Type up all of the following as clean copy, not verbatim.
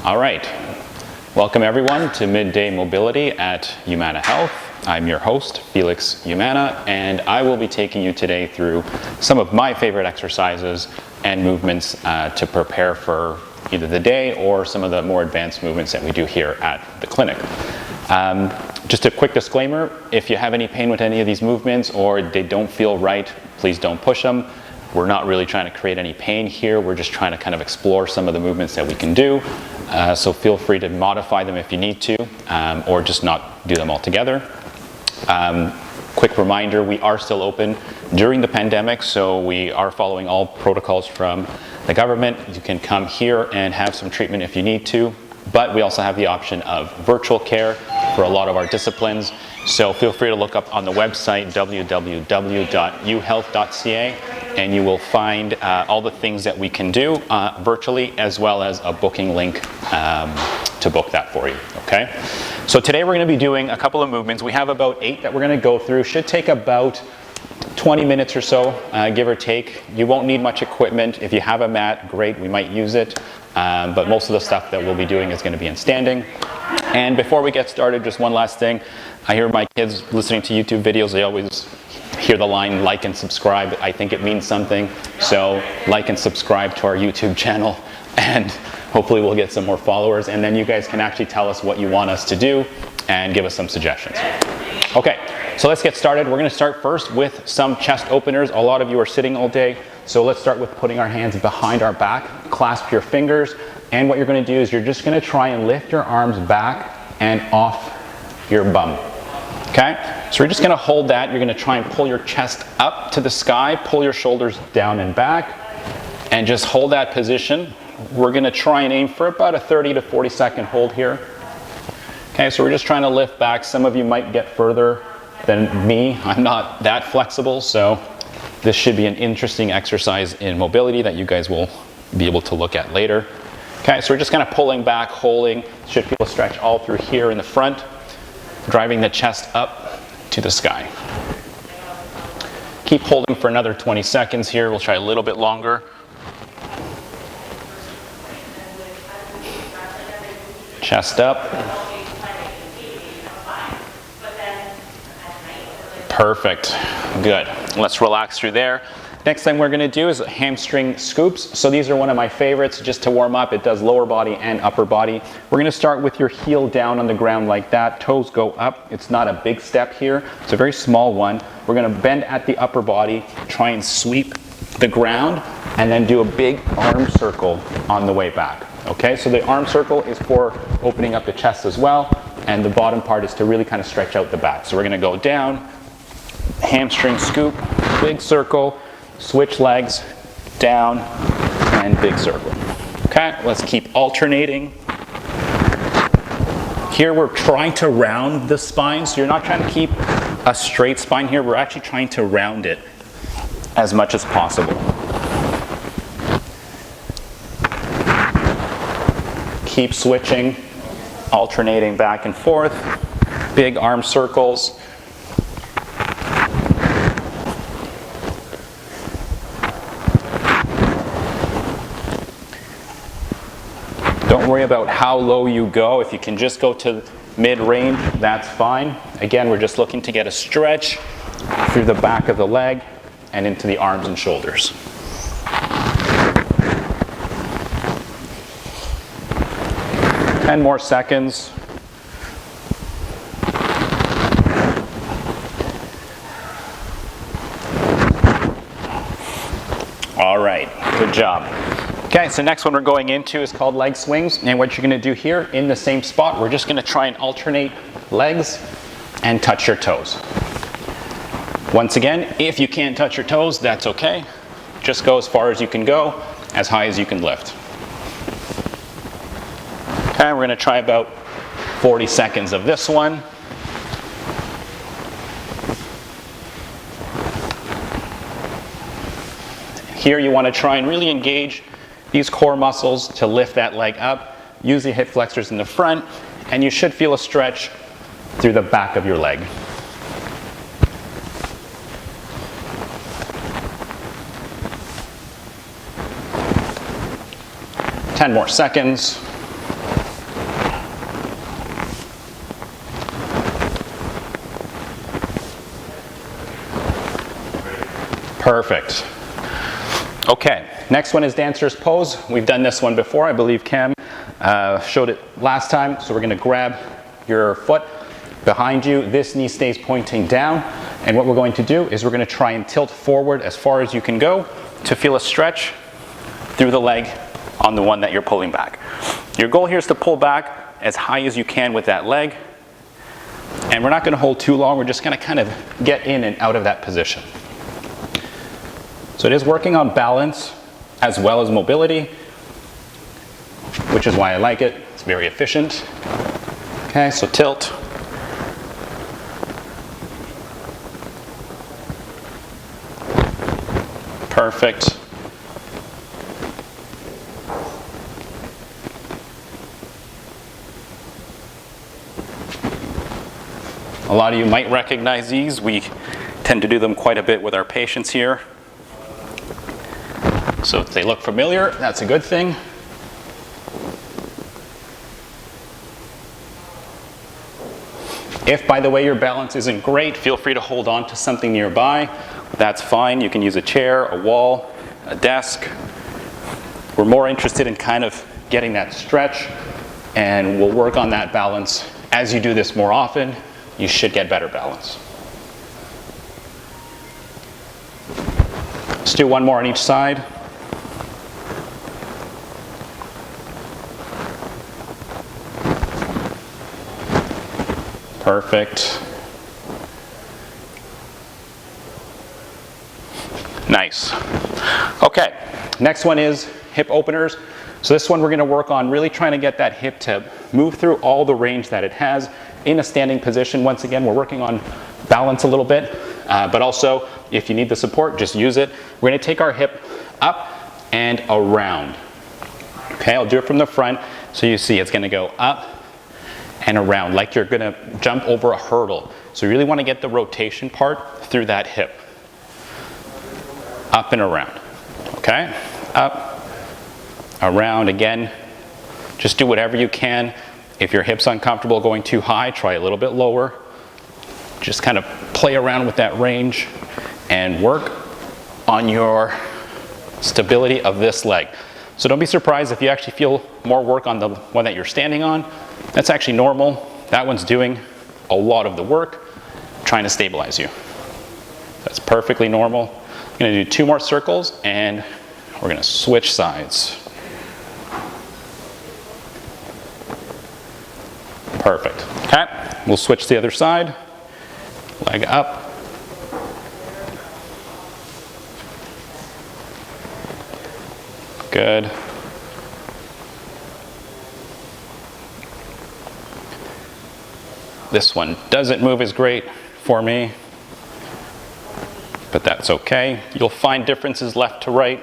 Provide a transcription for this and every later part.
All right, welcome everyone to Midday Mobility at Umana Health. I'm your host, Felix Umana, and I will be taking you today through some of my favorite exercises and movements to prepare for either the day or some of the more advanced movements that we do here at the clinic. Just a quick disclaimer, if you have any pain with any of these movements or they don't feel right, please don't push them. We're not really trying to create any pain here. We're just trying to kind of explore some of the movements that we can do. So feel free to modify them if you need to, or just not do them altogether. Quick reminder, we are still open during the pandemic, so we are following all protocols from the government. You can come here and have some treatment if you need to, but we also have the option of virtual care for a lot of our disciplines. So feel free to look up on the website www.uhealth.ca and you will find all the things that we can do virtually, as well as a booking link to book that for you, okay? So today we're going to be doing a couple of movements. We have about 8 that we're going to go through. Should take about 20 minutes or so, give or take. You won't need much equipment. If you have a mat, great, we might use it. But most of the stuff that we'll be doing is going to be in standing. And before we get started, just one last thing. I hear my kids listening to YouTube videos, they always hear the line like and subscribe. I think it means something. So like and subscribe to our YouTube channel, and hopefully we'll get some more followers, and then you guys can actually tell us what you want us to do and give us some suggestions. Okay, so let's get started. We're going to start first with some chest openers. A lot of you are sitting all day, so let's start with putting our hands behind our back, clasp your fingers, and what you're going to do is you're just going to try and lift your arms back and off your bum. Okay, so we're just going to hold that. You're going to try and pull your chest up to the sky, pull your shoulders down and back, and just hold that position. We're going to try and aim for about a 30 to 40 second hold here. Okay, so we're just trying to lift back. Some of you might get further than me. I'm not that flexible, so this should be an interesting exercise in mobility that you guys will be able to look at later. Okay, so we're just kind of pulling back, holding. Should feel a stretch all through here in the front, driving the chest up to the sky. Keep holding for another 20 seconds here. We'll try a little bit longer. Chest up. Perfect. Good. Let's relax through there. Next thing we're going to do is hamstring scoops. So these are one of my favorites just to warm up. It does lower body and upper body. We're going to start with your heel down on the ground like that. Toes go up. It's not a big step here. It's a very small one. We're going to bend at the upper body, try and sweep the ground, and then do a big arm circle on the way back. Okay, so the arm circle is for opening up the chest as well, and the bottom part is to really kind of stretch out the back. So we're going to go down, hamstring scoop, big circle, switch legs, down, and big circle. Okay, let's keep alternating. Here we're trying to round the spine, so you're not trying to keep a straight spine here. We're actually trying to round it as much as possible. Keep switching, alternating back and forth, big arm circles. Don't worry about how low you go. If you can just go to mid-range, that's fine. Again, we're just looking to get a stretch through the back of the leg and into the arms and shoulders. 10 more seconds. All right, good job. Okay, so next one we're going into is called leg swings. And what you're going to do here in the same spot, we're just going to try and alternate legs and touch your toes. Once again, if you can't touch your toes, that's okay. Just go as far as you can go, as high as you can lift. Okay, we're going to try about 40 seconds of this one. Here you want to try and really engage these core muscles to lift that leg up. Use the hip flexors in the front, and you should feel a stretch through the back of your leg. 10 more seconds. Perfect. Okay, next one is dancer's pose. We've done this one before. I believe Cam showed it last time. So we're going to grab your foot behind you. This knee stays pointing down. And what we're going to do is we're going to try and tilt forward as far as you can go to feel a stretch through the leg on the one that you're pulling back. Your goal here is to pull back as high as you can with that leg. And we're not going to hold too long. We're just going to kind of get in and out of that position. So it is working on balance as well as mobility, which is why I like it. It's very efficient. Okay, so tilt. Perfect. A lot of you might recognize these. We tend to do them quite a bit with our patients here. So if they look familiar, that's a good thing. If, by the way, your balance isn't great, feel free to hold on to something nearby. That's fine. You can use a chair, a wall, a desk. We're more interested in kind of getting that stretch, and we'll work on that balance. As you do this more often, you should get better balance. Let's do one more on each side. Perfect. Nice. Okay, next one is hip openers. So this one we're going to work on really trying to get that hip to move through all the range that it has in a standing position. Once again, we're working on balance a little bit, but also if you need the support, just use it. We're going to take our hip up and around. Okay, I'll do it from the front so you see it's going to go up and around like you're going to jump over a hurdle. So you really want to get the rotation part through that hip. Up and around. Okay, up, around again. Just do whatever you can. If your hip's uncomfortable going too high, try a little bit lower. Just kind of play around with that range and work on your stability of this leg. So don't be surprised if you actually feel more work on the one that you're standing on. That's actually normal. That one's doing a lot of the work, trying to stabilize you. That's perfectly normal. I'm going to do 2 more circles and we're going to switch sides. Perfect. Okay, we'll switch to the other side. Leg up. Good. This one doesn't move as great for me, but that's okay. You'll find differences left to right.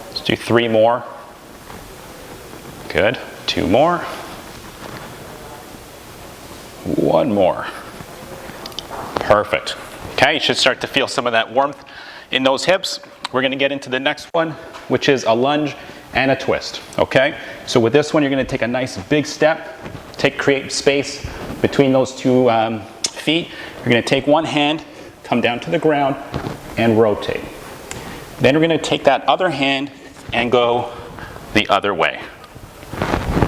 Let's do 3 more. Good. 2 more. 1 more. Perfect. Okay, you should start to feel some of that warmth in those hips. We're going to get into the next one, which is a lunge and a twist. Okay, so with this one, you're going to take a nice big step, create space between those 2 feet. You're going to take one hand, come down to the ground, and rotate. Then we're going to take that other hand and go the other way.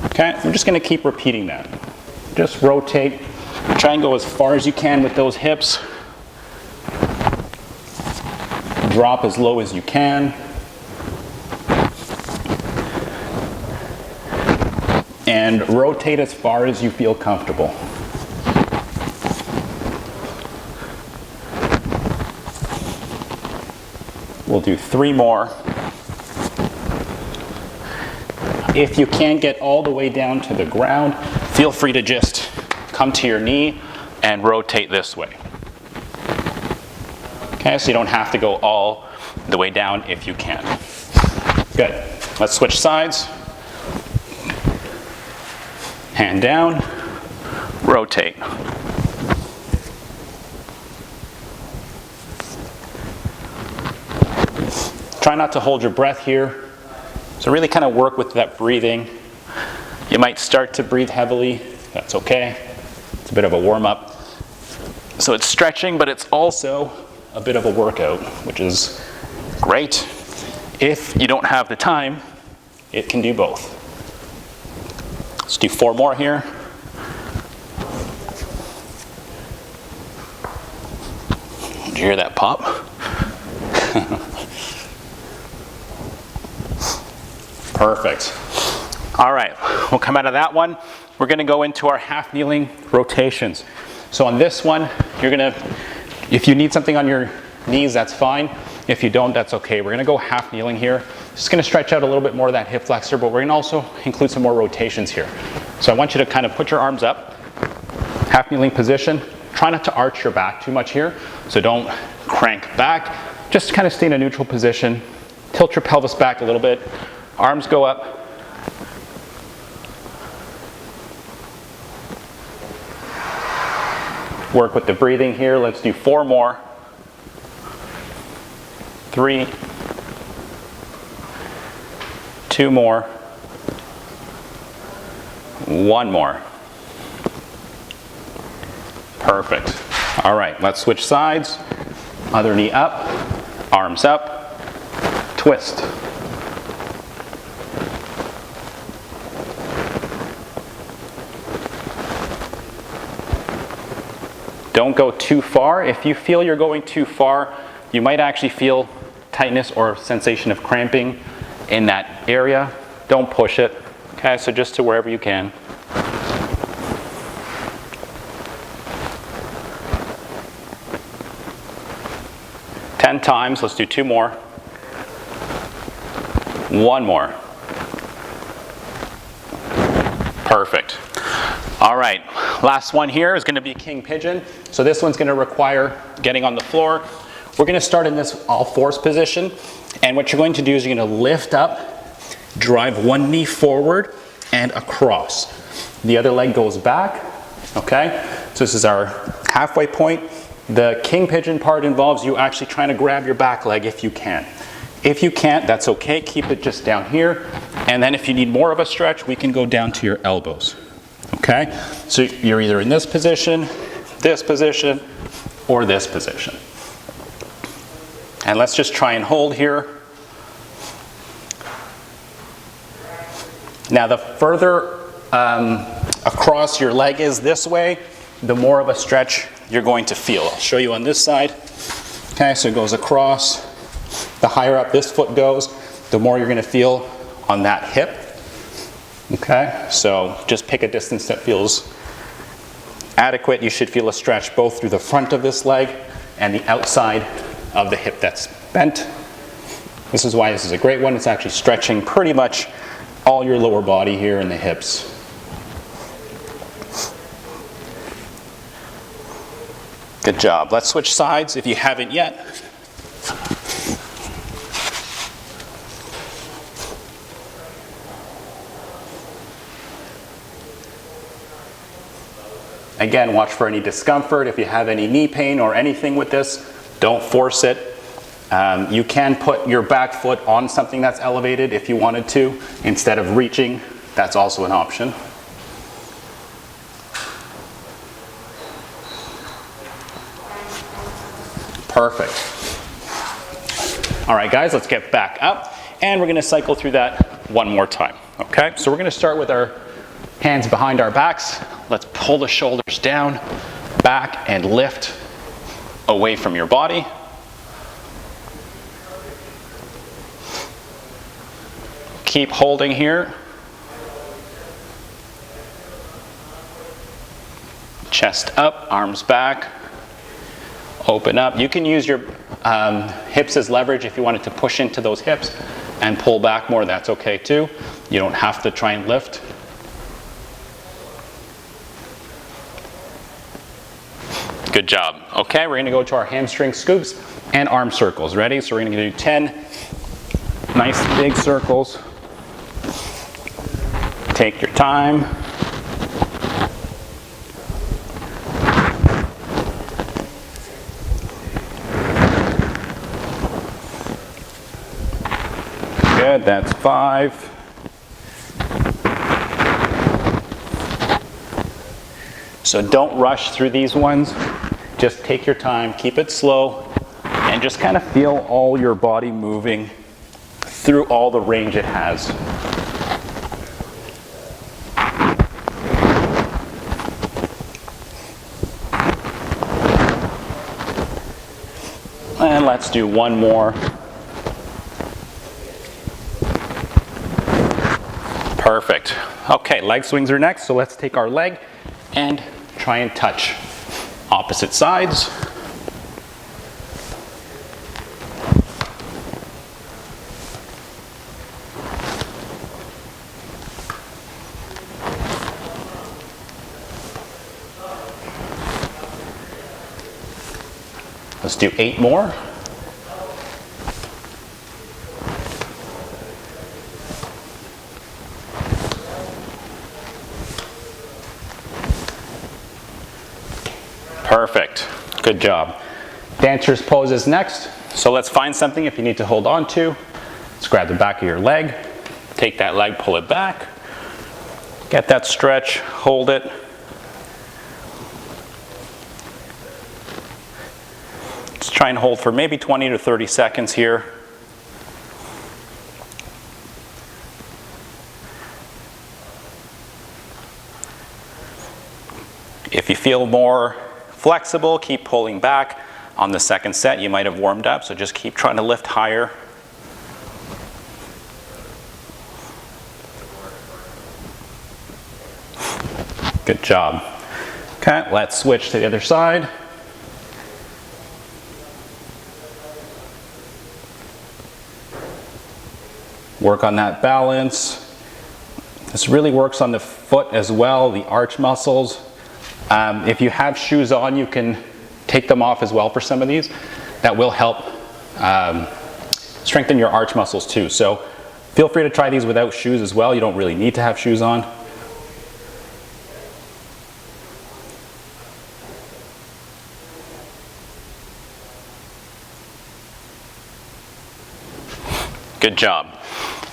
Okay, we're just going to keep repeating that. Just rotate. Try and go as far as you can with those hips. Drop as low as you can. And rotate as far as you feel comfortable. We'll do 3 more. If you can't get all the way down to the ground, feel free to just come to your knee and rotate this way. Okay, so you don't have to go all the way down if you can. Good. Let's switch sides. Hand down, rotate. Try not to hold your breath here. So really kind of work with that breathing. You might start to breathe heavily. That's okay. It's a bit of a warm-up. So it's stretching, but it's also a bit of a workout, which is great. If you don't have the time, it can do both. Let's do 4 more here. Did you hear that pop? Perfect. All right, we'll come out of that one. We're gonna go into our half kneeling rotations. So on this one, you're gonna, if you need something on your knees, that's fine. If you don't, that's okay. We're gonna go half kneeling here. Just gonna stretch out a little bit more of that hip flexor, but we're gonna also include some more rotations here. So I want you to kind of put your arms up, half kneeling position. Try not to arch your back too much here, so don't crank back. Just kind of stay in a neutral position. Tilt your pelvis back a little bit. Arms go up. Work with the breathing here. Let's do 4 more. 3. 2 more. 1 more. Perfect. All right, let's switch sides. Other knee up, arms up, twist. Don't go too far. If you feel you're going too far, you might actually feel tightness or sensation of cramping in that area. Don't push it. Okay, so just to wherever you can. Ten times. Let's do 2 more. 1 more. Perfect. All right, last one here is going to be king pigeon. So this one's going to require getting on the floor. We're going to start in this all fours position, and what you're going to do is you're going to lift up, drive one knee forward and across. The other leg goes back. Okay, so this is our halfway point. The king pigeon part involves you actually trying to grab your back leg if you can. If you can't, that's okay. Keep it just down here. And then if you need more of a stretch, we can go down to your elbows. Okay? So you're either in this position, or this position. And let's just try and hold here. Now the further across your leg is this way, the more of a stretch you're going to feel. I'll show you on this side. Okay, so it goes across. The higher up this foot goes, the more you're going to feel on that hip. Okay, so just pick a distance that feels adequate. You should feel a stretch both through the front of this leg and the outside of the hip that's bent. This is why this is a great one. It's actually stretching pretty much all your lower body here in the hips. Good job. Let's switch sides if you haven't yet. Again, watch for any discomfort. If you have any knee pain or anything with this, don't force it. You can put your back foot on something that's elevated if you wanted to, instead of reaching. That's also an option. Perfect. All right, guys, let's get back up, and we're going to cycle through that one more time. Okay, so we're going to start with our hands behind our backs. Let's pull the shoulders down, back, and lift away from your body. Keep holding here. Chest up, arms back. Open up. You can use your hips as leverage if you wanted to push into those hips and pull back more. That's okay too. You don't have to try and lift. Good job. Okay, we're going to go to our hamstring scoops and arm circles. Ready? So we're going to do 10 nice big circles. Take your time. Good, that's 5. So don't rush through these ones. Just take your time, keep it slow, and just kind of feel all your body moving through all the range it has. And let's do one more. Perfect. Okay, leg swings are next, so let's take our leg and try and touch opposite sides. Let's do 8 more. Perfect. Good job. Dancer's pose is next. So let's find something if you need to hold on to. Let's grab the back of your leg. Take that leg, pull it back. Get that stretch, hold it. Let's try and hold for maybe 20 to 30 seconds here. If you feel more flexible, keep pulling back. On the second set, you might have warmed up, so just keep trying to lift higher. Good job. Okay, let's switch to the other side. Work on that balance. This really works on the foot as well, the arch muscles. If you have shoes on, you can take them off as well for some of these. That will help strengthen your arch muscles too. So feel free to try these without shoes as well. You don't really need to have shoes on. Good job.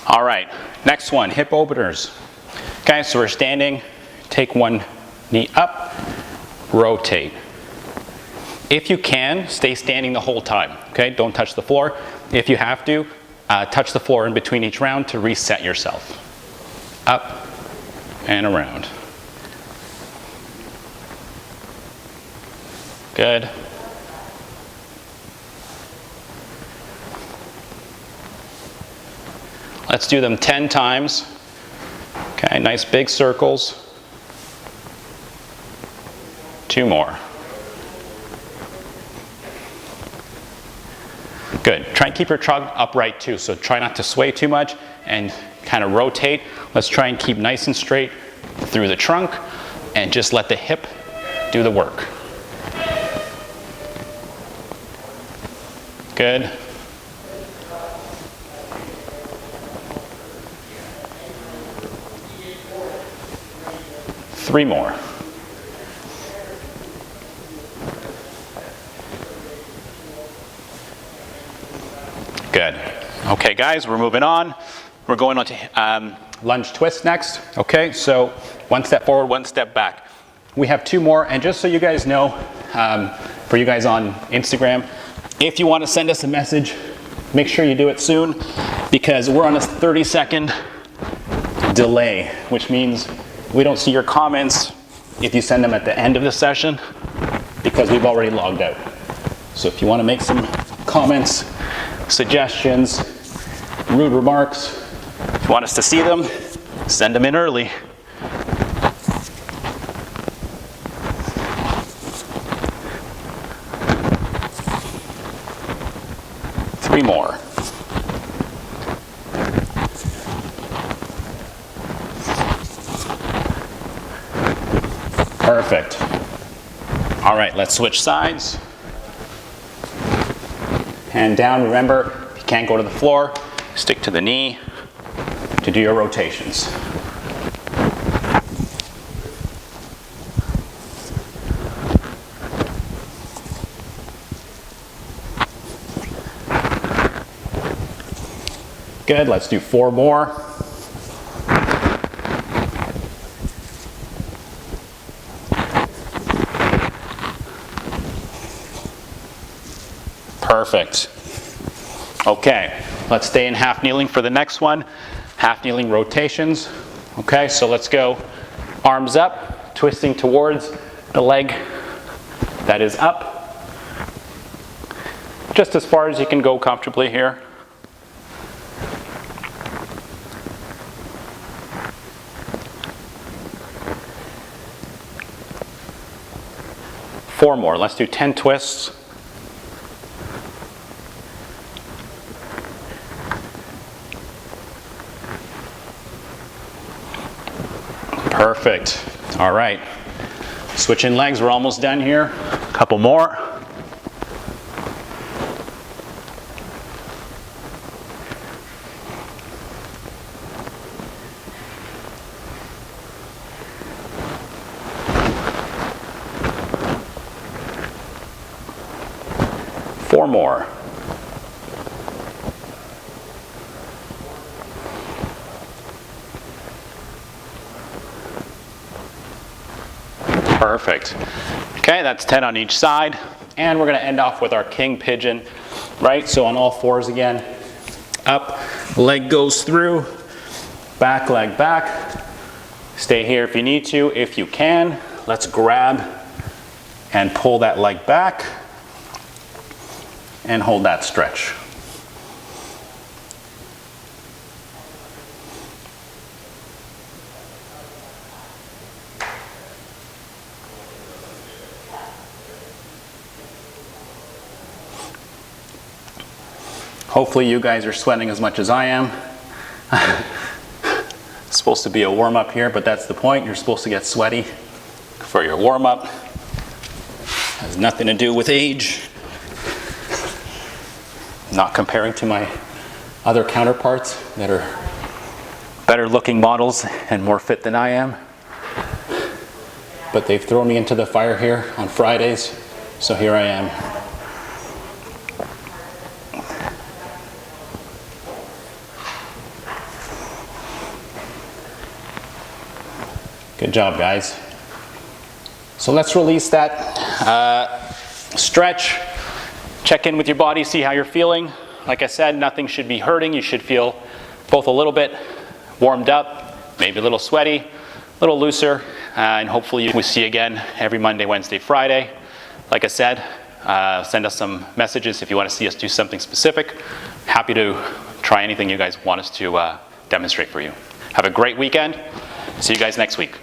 All right, next one, hip openers. Okay, so we're standing, take one knee up, rotate. If you can, stay standing the whole time, okay? Don't touch the floor. If you have to, touch the floor in between each round to reset yourself. Up and around. Good. Let's do them 10 times. Okay, nice big circles. 2 more. Good. Try and keep your trunk upright too, so try not to sway too much and kind of rotate. Let's try and keep nice and straight through the trunk and just let the hip do the work. Good. Three more. Good. Okay, guys, we're moving on. We're going on to lunge twist next. Okay, so 1 step forward, 1 step back. We have 2 more, and just so you guys know, for you guys on Instagram, if you want to send us a message, make sure you do it soon, because we're on a 30-second delay, which means we don't see your comments if you send them at the end of the session, because we've already logged out. So if you want to make some comments, suggestions, rude remarks, if you want us to see them, send them in early. Three more. Perfect. All right, let's switch sides. Hand down, remember, if you can't go to the floor, stick to the knee to do your rotations. Good, let's do 4 more. Perfect. Okay, let's stay in half kneeling for the next one. Half kneeling rotations. Okay, so let's go arms up, twisting towards the leg that is up. Just as far as you can go comfortably here. Four more. Let's do 10 twists. Perfect. All right. Switching legs. We're almost done here. A couple more. Four more. Perfect. Okay, that's 10 on each side. And we're going to end off with our king pigeon, right? So on all fours again. Up, leg goes through, back leg back. Stay here if you need to. If you can, let's grab and pull that leg back and hold that stretch. Hopefully you guys are sweating as much as I am. It's supposed to be a warm-up here, but that's the point. You're supposed to get sweaty for your warm-up. Has nothing to do with age. Not comparing to my other counterparts that are better looking models and more fit than I am. But they've thrown me into the fire here on Fridays, so here I am. Good job, guys. So let's release that. Stretch. Check in with your body, see how you're feeling. Like I said, nothing should be hurting. You should feel both a little bit warmed up, maybe a little sweaty, a little looser, and hopefully we'll see you again every Monday, Wednesday, Friday. Like I said, send us some messages if you want to see us do something specific. Happy to try anything you guys want us to demonstrate for you. Have a great weekend. See you guys next week.